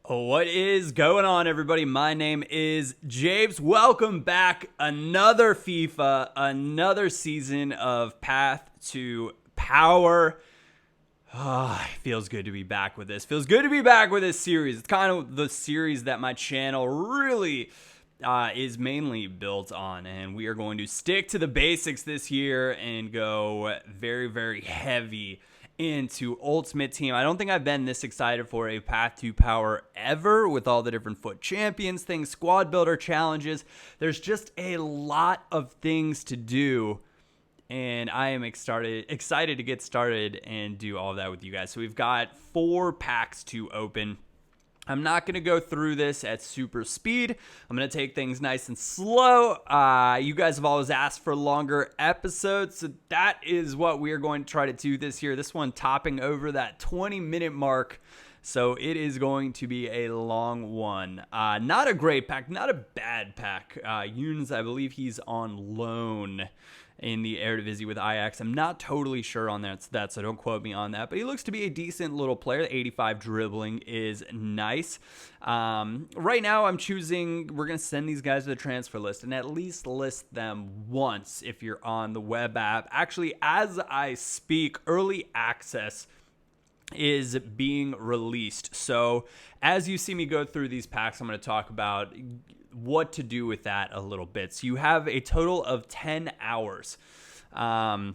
What is going on, everybody? My name is Japes. Welcome back. Another FIFA, another season of Path to Power. It feels good to be back with this. Feels good to be back with this series. It's kind of the series that my channel really is mainly built on, and we are going to stick to the basics this year and go very, very heavy into Ultimate Team. I don't think I've been this excited for a Path to Power ever, with all the different FUT Champions things, squad builder challenges. There's just a lot of things to do, and I am excited to get started and do all of that with you guys. So we've got 4 packs to open. I'm not going to go through this at super speed. I'm going to take things nice and slow. You guys have always asked for longer episodes, so that is what we are going to try to do this year. This one topping over that 20-minute mark, so it is going to be a long one. Not a great pack, not a bad pack. Younes, I believe he's on loan in the Eredivisie with Ajax. I'm not totally sure on that, so don't quote me on that. But he looks to be a decent little player. The 85 dribbling is nice. Right now, I'm choosing, we're going to send these guys to the transfer list and at least list them once if you're on the web app. Actually, as I speak, early access is being released. So as you see me go through these packs, I'm going to talk about what to do with that a little bit. So you have a total of 10 hours. And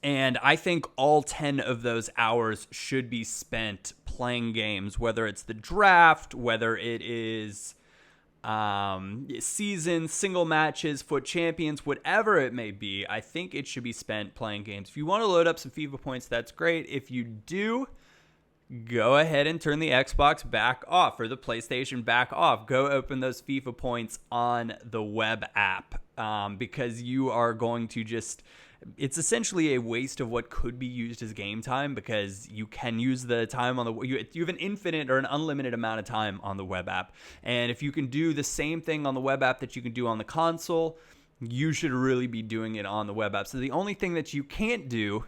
I think all 10 of those hours should be spent playing games, whether it's the draft, whether it is season, single matches, FUT Champions, whatever it may be. I think it should be spent playing games. If you want to load up some FIFA points, that's great. If you do, go ahead and turn the Xbox back off or the PlayStation back off. Go open those FIFA points on the web app because you are going to just... It's essentially a waste of what could be used as game time because you can use the time on the... You have an infinite or an unlimited amount of time on the web app. And if you can do the same thing on the web app that you can do on the console, you should really be doing it on the web app. So the only thing that you can't do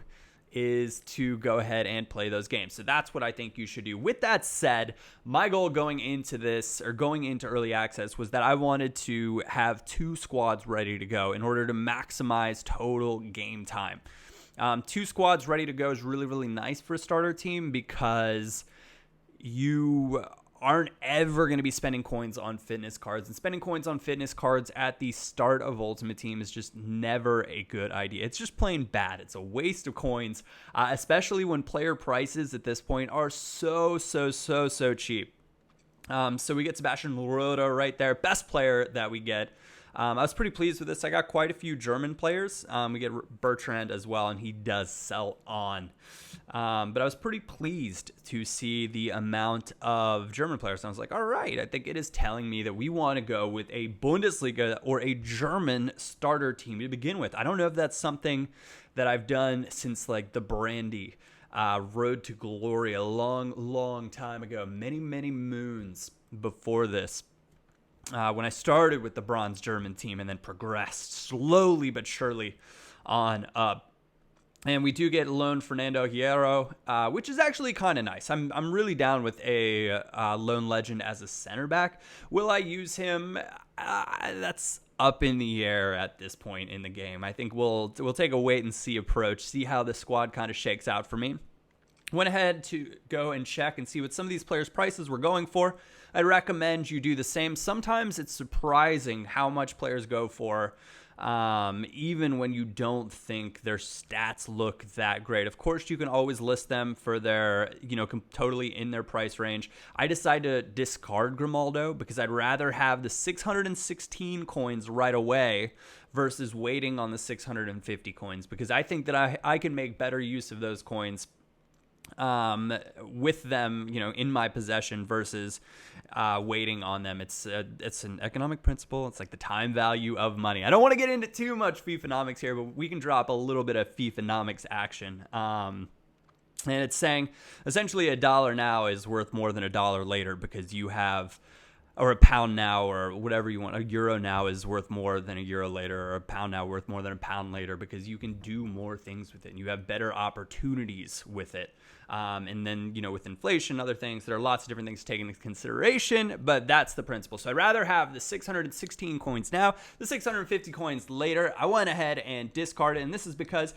is to go ahead and play those games. So that's what I think you should do. With that said, my goal going into this, or going into early access, was that I wanted to have 2 squads ready to go in order to maximize total game time. 2 squads ready to go is really, really nice for a starter team because you aren't ever going to be spending coins on fitness cards. And spending coins on fitness cards at the start of Ultimate Team is just never a good idea. It's just plain bad. It's a waste of coins, especially when player prices at this point are so cheap. So we get Sebastian Loroda right there, best player that we get. I was pretty pleased with this. I got quite a few German players. We get Bertrand as well, and he does sell on. But I was pretty pleased to see the amount of German players. And I was like, all right, I think it is telling me that we want to go with a Bundesliga or a German starter team to begin with. I don't know if that's something that I've done since like the Brandy Road to Glory a long time ago. Many moons before this. When I started with the bronze German team and then progressed slowly but surely on up. And we do get loan Fernando Hierro, which is actually kind of nice. I'm really down with a lone legend as a center back. Will I use him? That's up in the air at this point in the game. I think we'll take a wait and see approach, see how the squad kind of shakes out for me. Went ahead to go and check and see what some of these players' prices were going for. I recommend you do the same. Sometimes it's surprising how much players go for, even when you don't think their stats look that great. Of course, you can always list them for their, totally in their price range. I decided to discard Grimaldo because I'd rather have the 616 coins right away versus waiting on the 650 coins because I think that I can make better use of those coins with them, in my possession versus waiting on them. It's an economic principle. It's like the time value of money. I don't want to get into too much FIFA-nomics here, but we can drop a little bit of FIFA-nomics action. And it's saying essentially $1 now is worth more than $1 later because you have or a pound now, or whatever you want. A euro now is worth more than a euro later, or a pound now worth more than a pound later, because you can do more things with it and you have better opportunities with it. And then, with inflation, other things, there are lots of different things taken into consideration, but that's the principle. So I'd rather have the 616 coins now, the 650 coins later. I went ahead and discarded, and this is because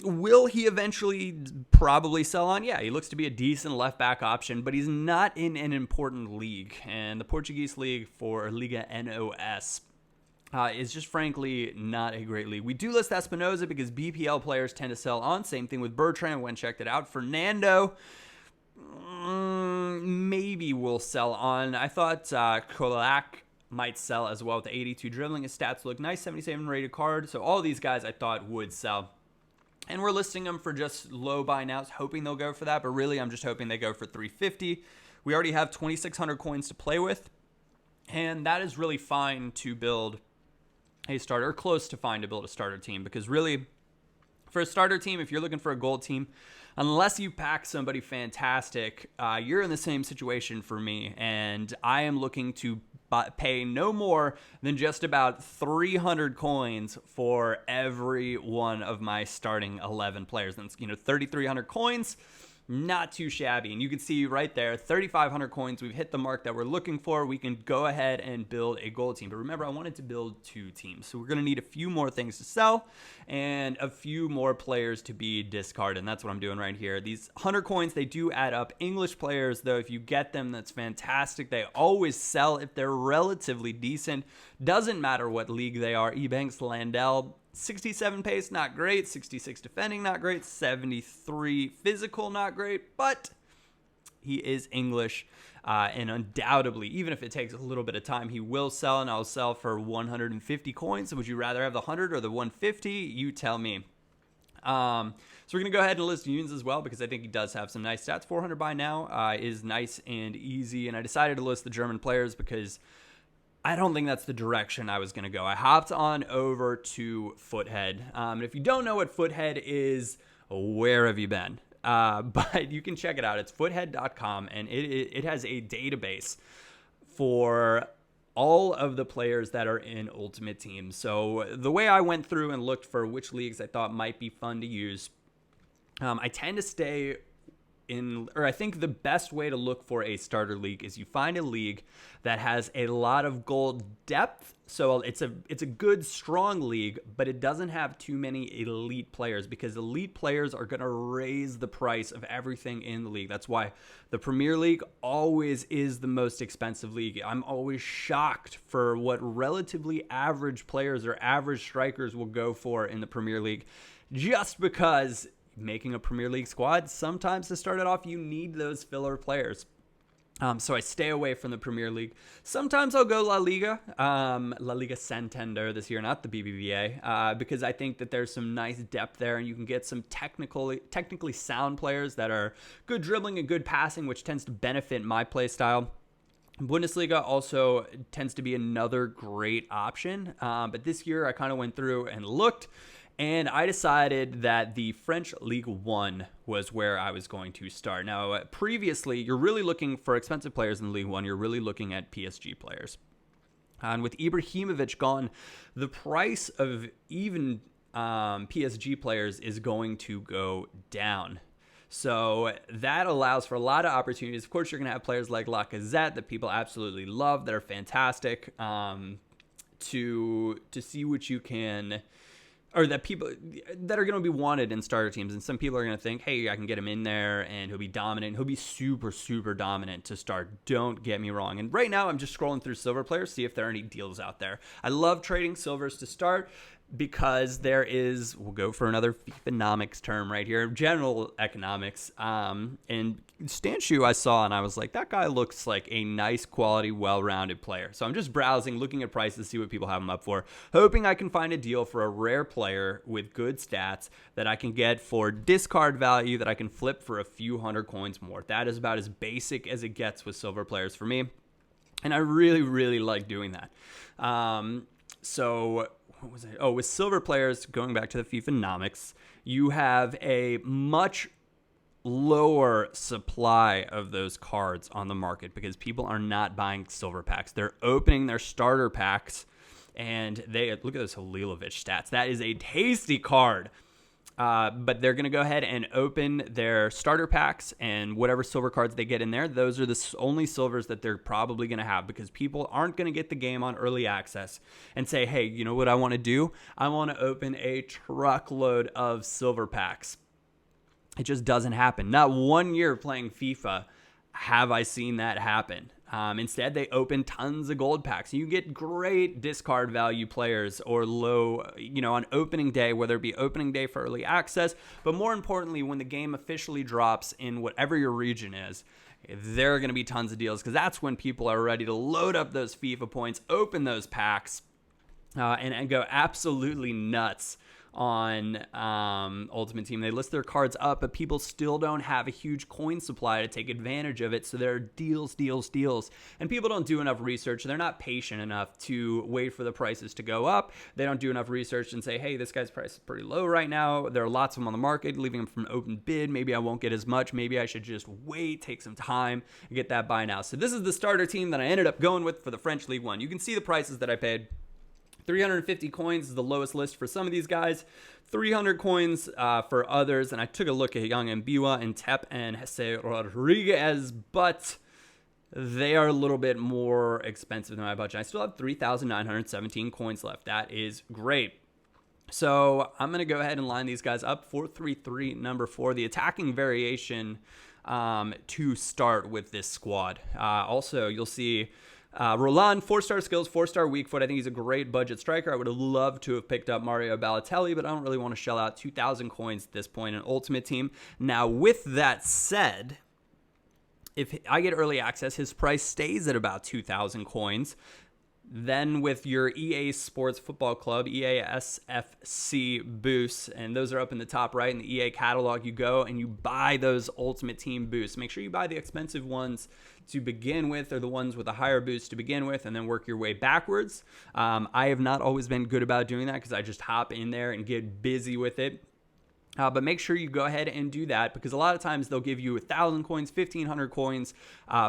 will he eventually probably sell on? Yeah, he looks to be a decent left back option, but he's not in an important league. And the Portuguese league for Liga NOS is just frankly not a great league. We do list Espinoza because BPL players tend to sell on. Same thing with Bertrand when checked it out. Fernando, maybe will sell on. I thought Kolak might sell as well with the 82 dribbling. His stats look nice, 77 rated card. So all these guys I thought would sell. And we're listing them for just low buy nows, hoping they'll go for that. But really, I'm just hoping they go for 350. We already have 2,600 coins to play with. And that is really fine to build a starter, or close to fine to build a starter team. Because really, for a starter team, if you're looking for a gold team, unless you pack somebody fantastic, you're in the same situation for me. And I am looking to pay no more than just about 300 coins for every one of my starting 11 players. That's 3,300 coins. Not too shabby. And you can see right there, 3,500 coins. We've hit the mark that we're looking for. We can go ahead and build a gold team. But remember, I wanted to build 2 teams. So we're going to need a few more things to sell and a few more players to be discarded. And that's what I'm doing right here. These 100 coins, they do add up. English players, though, if you get them, that's fantastic. They always sell if they're relatively decent. Doesn't matter what league they are. Ebanks, Landell, 67 pace, not great. 66 defending, not great. 73 physical, not great. But he is English, and undoubtedly, even if it takes a little bit of time, he will sell, and I'll sell for 150 coins. So would you rather have the 100 or the 150? You tell me. So we're going to go ahead and list Yunes as well, because I think he does have some nice stats. 400 by now is nice and easy, and I decided to list the German players because I don't think that's the direction I was going to go. I hopped on over to Foothead. And if you don't know what Foothead is, where have you been? But you can check it out. It's foothead.com, and it has a database for all of the players that are in Ultimate Team. So the way I went through and looked for which leagues I thought might be fun to use, I tend to stay I think the best way to look for a starter league is you find a league that has a lot of gold depth. So it's a good, strong league, but it doesn't have too many elite players, because elite players are going to raise the price of everything in the league. That's why the Premier League always is the most expensive league. I'm always shocked for what relatively average players or average strikers will go for in the Premier League, just because making a Premier League squad, sometimes to start it off, you need those filler players. So I stay away from the Premier League. Sometimes I'll go La Liga Santander this year, not the BBVA, because I think that there's some nice depth there, and you can get some technically sound players that are good dribbling and good passing, which tends to benefit my play style. Bundesliga also tends to be another great option, but this year I kind of went through and looked, and I decided that the French Ligue 1 was where I was going to start. Now, previously, you're really looking for expensive players in Ligue 1. You're really looking at PSG players. And with Ibrahimovic gone, the price of even PSG players is going to go down. So that allows for a lot of opportunities. Of course, you're going to have players like Lacazette that people absolutely love, that are fantastic, to see what you can, or that people that are going to be wanted in starter teams. And some people are going to think, hey, I can get him in there and he'll be dominant. He'll be super, super dominant to start. Don't get me wrong. And right now I'm just scrolling through silver players, see if there are any deals out there. I love trading silvers to start, because there is, we'll go for another FIFAnomics term right here, general economics. And Stanshu I saw, and I was like, that guy looks like a nice quality, well-rounded player. So I'm just browsing, looking at prices, see what people have him up for, hoping I can find a deal for a rare player with good stats that I can get for discard value that I can flip for a few hundred coins more. That is about as basic as it gets with silver players for me. And I really, really like doing that. So what was it? Oh, with silver players, going back to the FIFAnomics, you have a much lower supply of those cards on the market because people are not buying silver packs. They're opening their starter packs, and they look at those Halilovic stats. That is a tasty card. But they're going to go ahead and open their starter packs, and whatever silver cards they get in there, those are the only silvers that they're probably going to have, because people aren't going to get the game on early access and say, hey, you know what I want to do? I want to open a truckload of silver packs. It just doesn't happen. Not 1 year playing FIFA have I seen that happen. Instead, they open tons of gold packs. You get great discard value players or low, on opening day, whether it be opening day for early access, but more importantly, when the game officially drops in whatever your region is, there are going to be tons of deals, because that's when people are ready to load up those FIFA points, open those packs, and go absolutely nuts on Ultimate Team. They list their cards up, but people still don't have a huge coin supply to take advantage of it, so there are deals, and people don't do enough research. They're not patient enough to wait for the prices to go up. They don't do enough research and say, hey, this guy's price is pretty low right now. There are lots of them on the market, leaving them from an open bid. Maybe I won't get as much. Maybe I should just wait, take some time, and get that buy now. So this is the starter team that I ended up going with for the French Ligue 1. You can see the prices that I paid. 350 coins is the lowest list for some of these guys, 300 coins for others, and I took a look at Young Mbiwa and Tep and Jose Rodriguez, but they are a little bit more expensive than my budget. I still have 3,917 coins left. That is great. So I'm going to go ahead and line these guys up. 4-3-3, number 4, the attacking variation to start with this squad. Also, you'll see Roland, 4-star skills, 4-star weak foot. I think he's a great budget striker. I would have loved to have picked up Mario Balotelli, but I don't really want to shell out 2,000 coins at this point in Ultimate Team. Now, with that said, if I get early access, his price stays at about 2,000 coins. Then with your EA Sports Football Club, EA SFC boosts, and those are up in the top right in the EA catalog, you go and you buy those Ultimate Team boosts. Make sure you buy the expensive ones to begin with, or the ones with a higher boost to begin with, and then work your way backwards. I have not always been good about doing that, because I just hop in there and get busy with it. But make sure you go ahead and do that, because a lot of times they'll give you 1,000 coins, 1,500 coins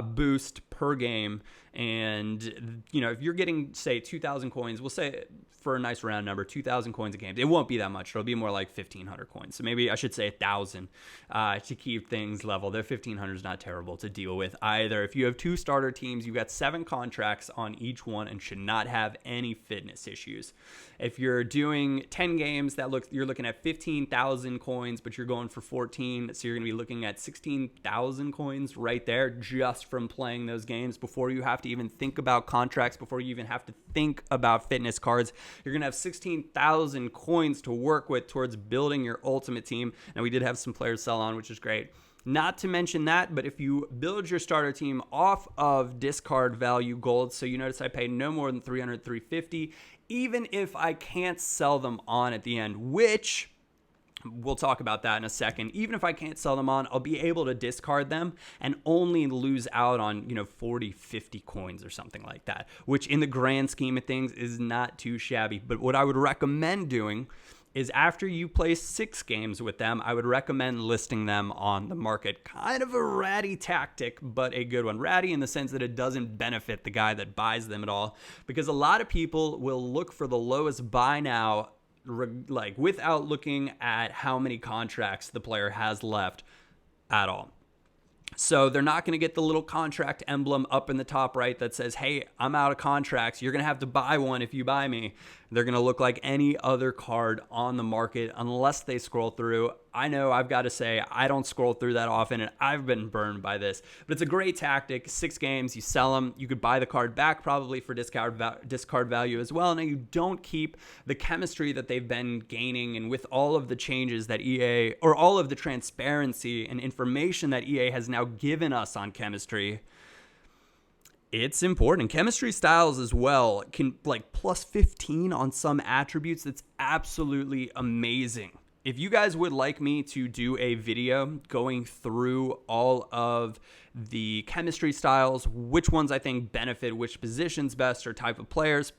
boost per game. And, if you're getting, say, 2,000 coins, we'll say for a nice round number, 2,000 coins a game. It won't be that much. It'll be more like 1,500 coins. So maybe I should say 1,000 to keep things level. Their 1,500 is not terrible to deal with either. If you have 2 starter teams, you've got 7 contracts on each one and should not have any fitness issues. If you're doing 10 games, you're looking at 15,000 coins, but you're going for 14. So you're going to be looking at 16,000 coins right there just from playing those games before you have to even think about contracts, before you even have to think about fitness cards. You're going to have 16,000 coins to work with towards building your Ultimate Team. And we did have some players sell on, which is great. Not to mention that, but if you build your starter team off of discard value gold, so you notice I paid no more than 300, 350, even if I can't sell them on at the end, which we'll talk about that in a second. Even if I can't sell them on, I'll be able to discard them and only lose out on, 40, 50 coins or something like that, which in the grand scheme of things is not too shabby. But what I would recommend doing is after you play 6 games with them, I would recommend listing them on the market. Kind of a ratty tactic, but a good one. Ratty in the sense that it doesn't benefit the guy that buys them at all, because a lot of people will look for the lowest buy now, without looking at how many contracts the player has left at all. So they're not going to get the little contract emblem up in the top right that says, hey, I'm out of contracts. You're going to have to buy one if you buy me. They're going to look like any other card on the market unless they scroll through. I know I've got to say I don't scroll through that often, and I've been burned by this. But it's a great tactic. 6 games, you sell them. You could buy the card back probably for discard value as well. Now you don't keep the chemistry that they've been gaining, and with all of the changes that EA, or all of the transparency and information that EA has now given us on chemistry, it's important. Chemistry styles as well can plus 15 on some attributes. That's absolutely amazing. If you guys would like me to do a video going through all of the chemistry styles, which ones I think benefit which positions best or type of players,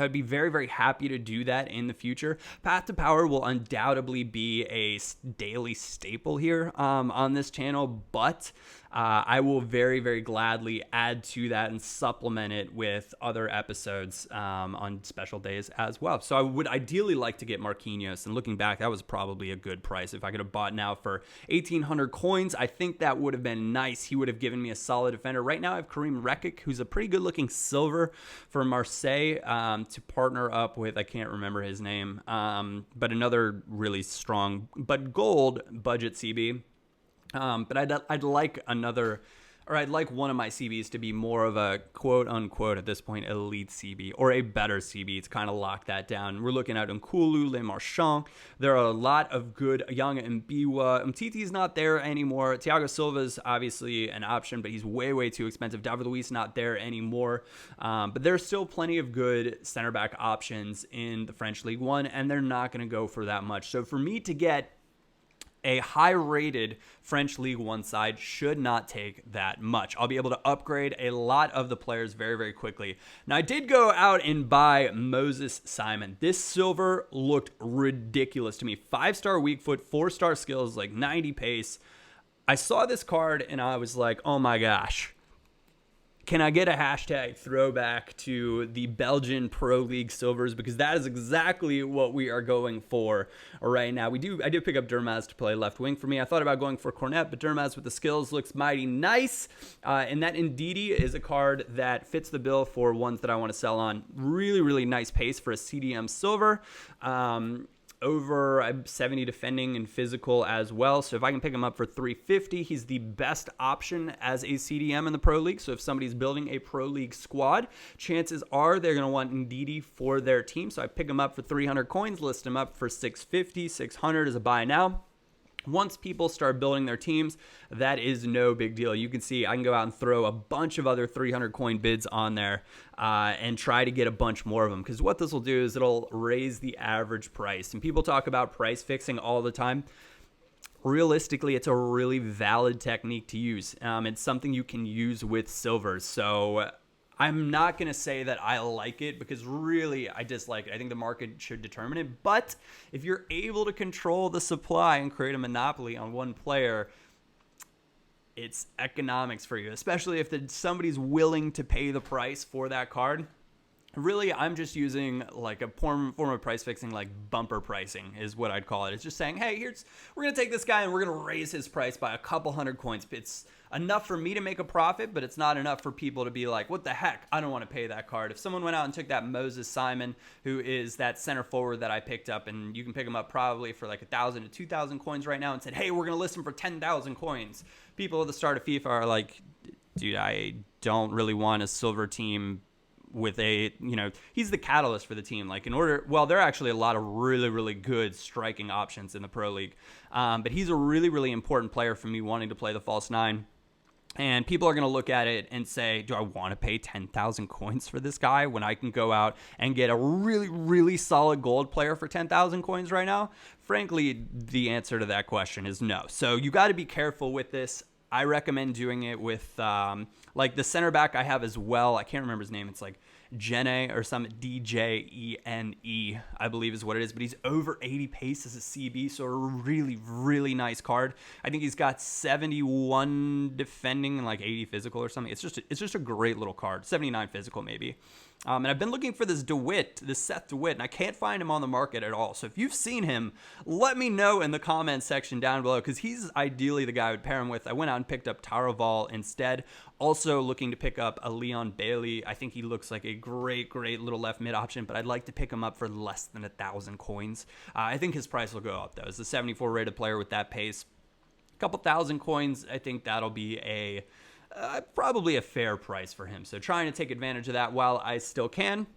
I'd be very, very happy to do that in the future. Path to Power will undoubtedly be a daily staple here on this channel, but I will very, very gladly add to that and supplement it with other episodes on special days as well. So I would ideally like to get Marquinhos, and looking back, that was probably a good price. If I could have bought now for 1,800 coins, I think that would have been nice. He would have given me a solid defender. Right now I have Karim Rekic, who's a pretty good looking silver for Marseille, to partner up with, I can't remember his name, but another really strong, but gold budget CB. But I'd like another, or I'd like one of my CBs to be more of a quote unquote at this point elite CB or a better CB to kind of lock that down. We're looking at Nkulu, Le Marchand. There are a lot of good young Mbiwa. Umtiti's not there anymore. Thiago Silva's obviously an option, but he's way, way too expensive. David Luiz not there anymore. But there's still plenty of good center back options in the French Ligue 1, and they're not going to go for that much. So for me to get a high-rated French Ligue 1 side should not take that much. I'll be able to upgrade a lot of the players very, very quickly. Now, I did go out and buy Moses Simon. This silver looked ridiculous to me. 5-star weak foot, 4-star skills, like 90 pace. I saw this card and I was like, oh my gosh. Can I get a hashtag throwback to the Belgian Pro League silvers? Because that is exactly what we are going for right now. I do pick up Dermaz to play left wing for me. I thought about going for Cornet, but Dermaz with the skills looks mighty nice. And that Ndidi is a card that fits the bill for ones that I want to sell on. Really, really nice pace for a CDM silver. Over 70 defending and physical as well. So if I can pick him up for 350, he's the best option as a CDM in the Pro League. So if somebody's building a Pro League squad, chances are they're going to want Ndidi for their team. So I pick him up for 300 coins, list him up for 650, 600 as a buy now. Once people start building their teams, that is no big deal. You can see I can go out and throw a bunch of other 300 coin bids on there and try to get a bunch more of them. Because what this will do is it'll raise the average price. And people talk about price fixing all the time. Realistically, it's a really valid technique to use. It's something you can use with silvers. So I'm not going to say that I like it because really I dislike it. I think the market should determine it. But if you're able to control the supply and create a monopoly on one player, it's economics for you, especially if somebody's willing to pay the price for that card. Really, I'm just using like a form of price fixing, like bumper pricing is what I'd call it. It's just saying, hey, we're going to take this guy and we're going to raise his price by a couple hundred coins. It's enough for me to make a profit, but it's not enough for people to be like, what the heck? I don't want to pay that card. If someone went out and took that Moses Simon, who is that center forward that I picked up, and you can pick him up probably for like 1,000 to 2,000 coins right now, and said, hey, we're going to list him for 10,000 coins. People at the start of FIFA are like, dude, I don't really want a silver team with he's the catalyst for the team. Like there are actually a lot of really, really good striking options in the Pro League. But he's a really, really important player for me wanting to play the false nine. And people are going to look at it and say, do I want to pay 10,000 coins for this guy when I can go out and get a really, really solid gold player for 10,000 coins right now? Frankly, the answer to that question is no. So you got to be careful with this. I recommend doing it with like the center back I have as well. I can't remember his name. It's like Jene or some Djene, I believe is what it is. But he's over 80 pace as a CB, so a really, really nice card. I think he's got 71 defending and like 80 physical or something. It's just a great little card. 79 physical maybe. And I've been looking for this Seth DeWitt, and I can't find him on the market at all. So if you've seen him, let me know in the comments section down below, because he's ideally the guy I would pair him with. I went out and picked up Taraval instead. Also looking to pick up a Leon Bailey. I think he looks like a great, great little left mid option, but I'd like to pick him up for less than 1,000 coins. I think his price will go up, though. As a 74 rated player with that pace, a couple thousand coins, I think that'll be probably a fair price for him. So trying to take advantage of that while I still can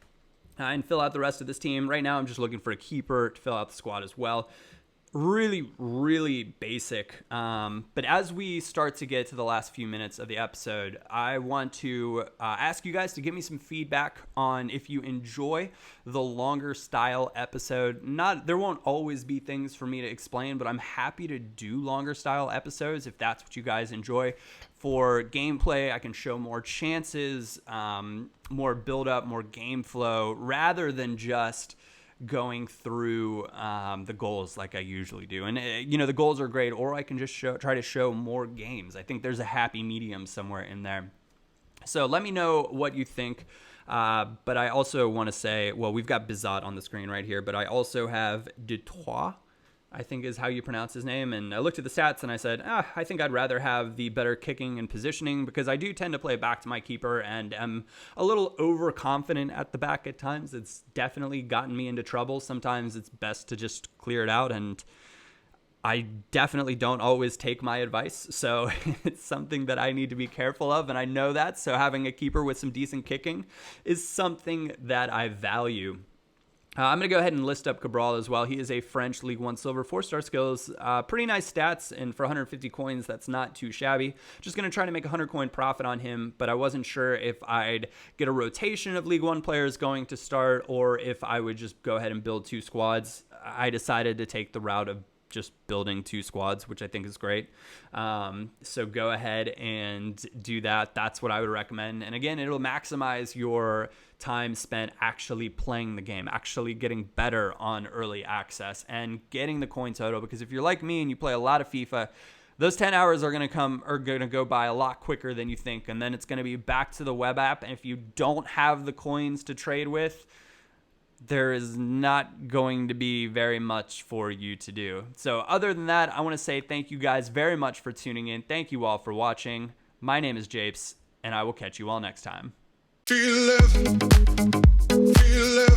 and fill out the rest of this team. Right now, I'm just looking for a keeper to fill out the squad as well. Really, really basic. But as we start to get to the last few minutes of the episode, I want to ask you guys to give me some feedback on if you enjoy the longer style episode. There won't always be things for me to explain, but I'm happy to do longer style episodes if that's what you guys enjoy. for gameplay. I can show more chances, more build up, more game flow, rather than just going through the goals like I usually do. And the goals are great, or I can just try to show more games. I think there's a happy medium somewhere in there. So let me know what you think. But I also want to say, well, we've got Bizot on the screen right here, but I also have Dutois, I think is how you pronounce his name. And I looked at the stats and I said, I think I'd rather have the better kicking and positioning, because I do tend to play back to my keeper and am a little overconfident at the back at times. It's definitely gotten me into trouble. Sometimes it's best to just clear it out, and I definitely don't always take my advice. So it's something that I need to be careful of, and I know that. So having a keeper with some decent kicking is something that I value. I'm going to go ahead and list up Cabral as well. He is a French Ligue 1 Silver, 4-star skills. Pretty nice stats, and for 150 coins, that's not too shabby. Just going to try to make a 100 coin profit on him, but I wasn't sure if I'd get a rotation of Ligue 1 players going to start, or if I would just go ahead and build 2 squads. I decided to take the route of just building 2 squads, which I think is great. So go ahead and do that. That's what I would recommend. And again, it'll maximize your time spent actually playing the game, actually getting better on early access and getting the coin total. Because if you're like me and you play a lot of FIFA, those 10 hours are going to go by a lot quicker than you think. And then it's going to be back to the web app. And if you don't have the coins to trade with, there is not going to be very much for you to do. So other than that, I want to say thank you guys very much for tuning in. Thank you all for watching. My name is Japes, and I will catch you all next time. Feel love.